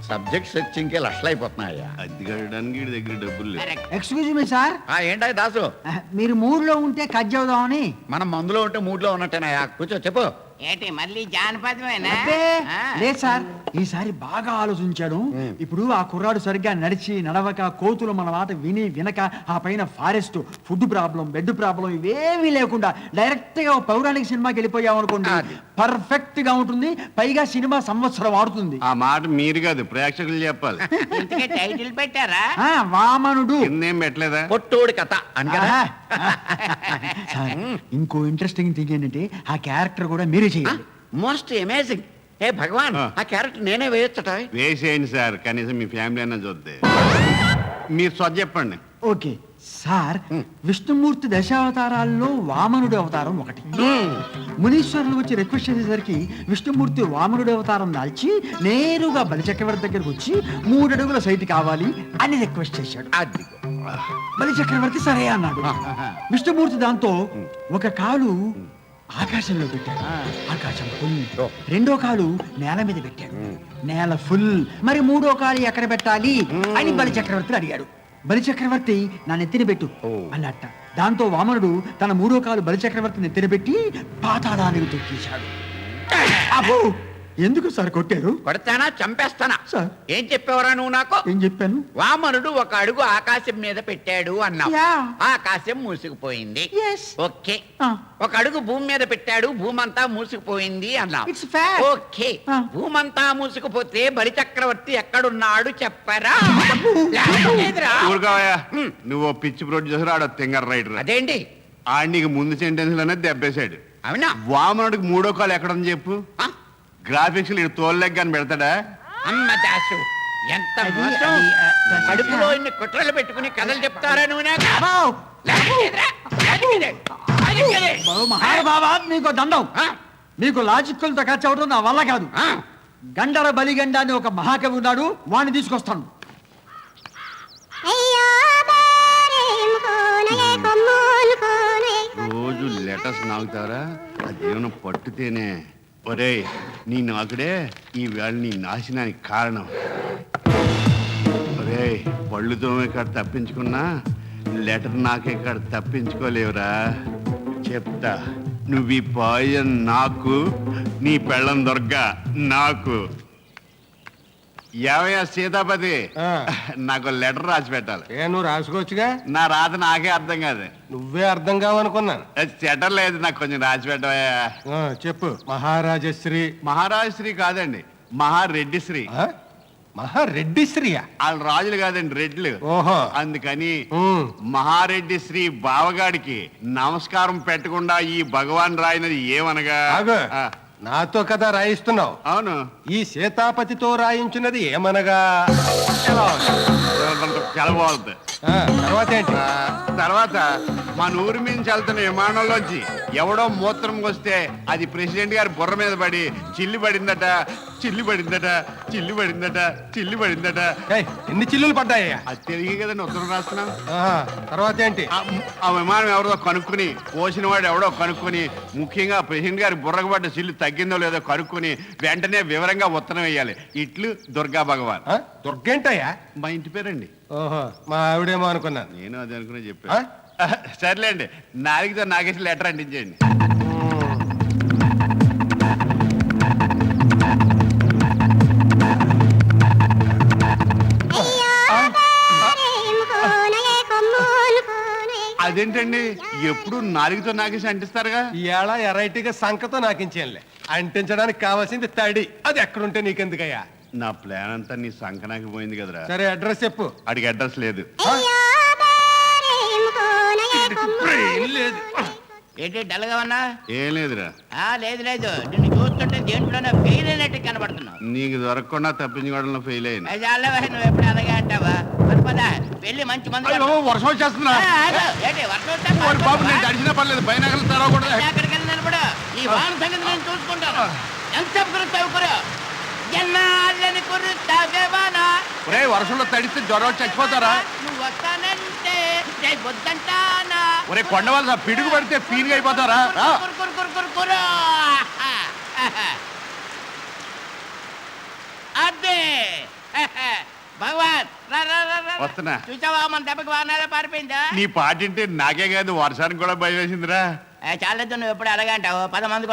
Subject సెర్చింగ్కి లక్షలు అయిపోతున్నాయా? అద్దె కట్టడానికి వీడి దగ్గర డబ్బులు లేవు. ఎక్స్క్యూజ్ మీ సార్, ఏంటా దాసు? మీరు మూడ్లో ఉంటే కట్ చేద్దామని. మనం మందులో ఉంటే మూడ్లో ఉన్నట్టేనాయా? కూర్చో, చెప్పు. ఏంటి మళ్ళీ జానపదమేనా? అబ్బే, లేదు సార్, ఈసారి బాగా ఆలోచించాడు. ఇప్పుడు ఆ కుర్రాడు సరిగ్గా నడిచి నడవక, కోతులు మన మాట విని వినక, ఆ పైన forest, food problem, bed problem ఇవేమీ లేకుండా డైరెక్ట్ గా పౌరాణిక సినిమాకి వెళ్ళిపోయాం అనుకోండి, పర్ఫెక్ట్ గా ఉంటుంది. పైగా సినిమా సంవత్సరం ఆడుతుంది. ఆ మాట మీరు కాదు, ప్రేక్షకులు చెప్పాలి. ఇంతకే టైటిల్ పెట్టారా? వామనుడు. కిందేం పెట్టలేదా? పొట్టోడి కథ అని కదా. సార్, ఇంకో ఇంట్రెస్టింగ్ థింగ్ ఏంటంటే ఆ క్యారెక్టర్ కూడా మీరే చేయాలి. Most amazing. ఏ భగవాన్, ఆ క్యారెక్టర్ నేనే వేయొచ్చట? వేసేయండి సార్, కనీసం మీ ఫ్యామిలీ అన్న చూద్దే. మీరు స్వచ్ఛ చెప్పండి. ఓకే సార్, విష్ణుమూర్తి దశావతారాల్లో వామనుడి అవతారం ఒకటి. మునీశ్వరులు వచ్చి రిక్వెస్ట్ చేసేసరికి విష్ణుమూర్తి వామనుడి అవతారం దాల్చి నేరుగా బలిచక్రవర్తి దగ్గరకు వచ్చి 3 అడుగుల సైట్ కావాలి అని రిక్వెస్ట్ చేశాడు. అది బలిచక్రవర్తి సరే అన్నాడు. విష్ణుమూర్తి దాంతో ఒక కాలు ఆకాశంలో పెట్టాడు, ఆకాశం ఫుల్. రెండో కాలు నేల మీద పెట్టాడు, నేల ఫుల్. మరి 3వ కాలు ఎక్కడ పెట్టాలి అని బలిచక్రవర్తిని అడిగాడు. బలిచక్రవర్తి నా నెత్తిన పెట్టు అన్నట్ట. దాంతో వామనుడు తన 3వ కాలు బలిచక్రవర్తి నెత్తిన పెట్టి పాతాళానికి తొక్కేశాడు. అబ్బో, ఎందుకు సార్ కొట్టారు? కొడతానా చంపేస్తానా? సార్, ఏం చెప్పేవరా నువ్వు నాకు? ఏం చెప్పాను? వామనుడు ఒక అడుగు ఆకాశం మీద పెట్టాడు అన్నావు. ఆకాశం మూసుకుపోయింది. ఓకే. ఒక అడుగు భూమి మీద పెట్టాడు, భూమంతా మూసుకుపోయింది అన్నావు. ఓకే. భూమంతా మూసుకుపోతే బలిచక్రవర్తి ఎక్కడున్నాడు చెప్పరా? నువ్వు పిచ్చి ప్రొడ్యూసర్, ఆడ తింగర్ రైటర్. అదేంటి? ఆడికి ముందు సెంటెన్స్ లోనే దెబ్బేశాడు. అవునా? వామనుడికి 3వ కాలు ఎక్కడని చెప్పు. గ్రాఫిక్స్ తోలెగ్ అని పెడతాడా? అమ్మ దాసు, ఎంత మోసం! కడుపులో ఇన్ని కుట్రలు పెట్టుకుని కథలు చెప్తారా నువ్వు నాకు? మీకు దండం. మీకు లాజిక్లతో ఖర్చు అవడం నా వల్ల కాదు. గండర బలిగండ అని ఒక మహాకవి ఉన్నాడు, వాడిని తీసుకొస్తాను. రోజు లెటర్స్ నాగుతారా? అదేమైనా పట్టుతేనే. ఒరే, నీ నాకుడే ఈ వేళ నీ నాశనానికి కారణం. ఒరే, పళ్ళు తోమే కాడ తప్పించుకున్నా లెటర్ నాకే కాడ తప్పించుకోలేవురా. చెప్తా, నువ్వు ఈ పాయిజన్ నాకు, నీ పెళ్ళం దొరక్క నాకు. ఏమయ్యా సీతాపతి, నాకు లెటర్ రాసి పెట్టాలి. నువ్వు రాసుకోవచ్చుగా. నా రాత నాకే అర్థం కాదు. నువ్వే అర్థం కావనుకున్నాను. చెటర్ లేదు, నాకు కొంచెం రాసి పెట్టవయ్యా. చెప్పు. మహారాజశ్రీ. మహారాజశ్రీ కాదండి, మహారెడ్డి శ్రీ. మహారెడ్డి శ్రీయా? వాళ్ళు రాజులు కాదండి, రెడ్లు. ఓహో, అందుకని మహారెడ్డి శ్రీ బావగాడికి నమస్కారం పెట్టకుండా ఈ భగవాన్ రాయినది ఏమనగా? నాతో కదా రాయిస్తున్నావు? అవును. ఈ సీతాపతితో రాయించినది ఏమనగా? చాలా బాగుంది. తర్వాత ఏంటి? తర్వాత మన ఊరి నుంచి వెళ్తున్న విమానంలోంచి ఎవడో మూత్రం వస్తే అది ప్రెసిడెంట్ గారి బుర్ర మీద పడి చిల్లి పడిందట, చిల్లి పడిందట, చిల్లి పడిందట, చిల్లి పడిందట. ఎన్ని చిల్లులు పడ్డాయ్యా? అది తెలియ కదండి ఉత్తరం రాస్తున్నాం. తర్వాత ఏంటి? ఆ విమానం ఎవరో కనుక్కుని, పోసిన వాడు ఎవడో కనుక్కొని, ముఖ్యంగా ప్రెసిడెంట్ గారి బుర్రకు పడ్డ చిల్లు తగ్గిందో లేదో కనుక్కొని వెంటనే వివరంగా ఉత్తరం వేయాలి. ఇట్లు దుర్గా భగవాన్. దుర్గేంటయ్యా? మా ఇంటి పేరండి. ఓహో, మా ఆవిడేమో అనుకున్నాను. నేను అది అనుకునే చెప్పా. సర్లేండి, నాలుగుతో నాగేసి లెటర్ అంటించండి. అదేంటండి, ఎప్పుడు నాలుగుతో నాగేసి అంటిస్తారుగా? ఇవాళ ఎరైటీగా సంకతో నాకించేయంలే. అంటించడానికి కావాల్సింది తడి. అది ఎక్కడుంటే నీకెందుకయ్యా? నా ప్లాన్ అంతా నీ సంకనాకి పోయింది కదరా. సరే, అడ్రస్ చెప్పు. అడిగి అడ్రస్ లేదు. ఏంటి డల్గా ఉన్నా? ఏం లేదురా. లేదు లేదు, నిన్ను చూస్తుంటే దేంట్లోనే ఫెయిల్ అయినట్టు కనబడుతున్నావు. నీకు దొరకకుండా తప్పించుకోవడంలో ఫెయిల్ అయింది. నువ్వు ఎప్పుడు అలాగే అంటావా? పదా వెళ్ళి మంచి మంది. వర్షం వచ్చేస్తున్నా. బాబు, నేను తడిచినా పర్లేదు, పైన ఎక్కడికి వెళ్ళి నిలబడు. ఈ వాన సంగతి నేను చూసుకుంటాను. ఎంత కురుస్తావు కురు ఎన్నాళ్ళని కురుస్తావేవానా? వర్షంలో తడిస్తే జ్వరం వచ్చి చచ్చిపోతారా? నువ్వు వస్తానంటే వద్దంటానా? ఒరే కొండ వల్ల పిడుగు పడితే ఫీల్గా అయిపోతారా? అదే రా, రా, రా, రా. వస్తున్నా. చూసావా మన దెబ్బకి వాహనాలే పారిపోయిందా నీ పాటింటే నాకే కాదు వర్షానికి కూడా భయం వేసిందిరా చాలా నువ్వు ఎప్పుడు అలాగే అంటావు 10 మంది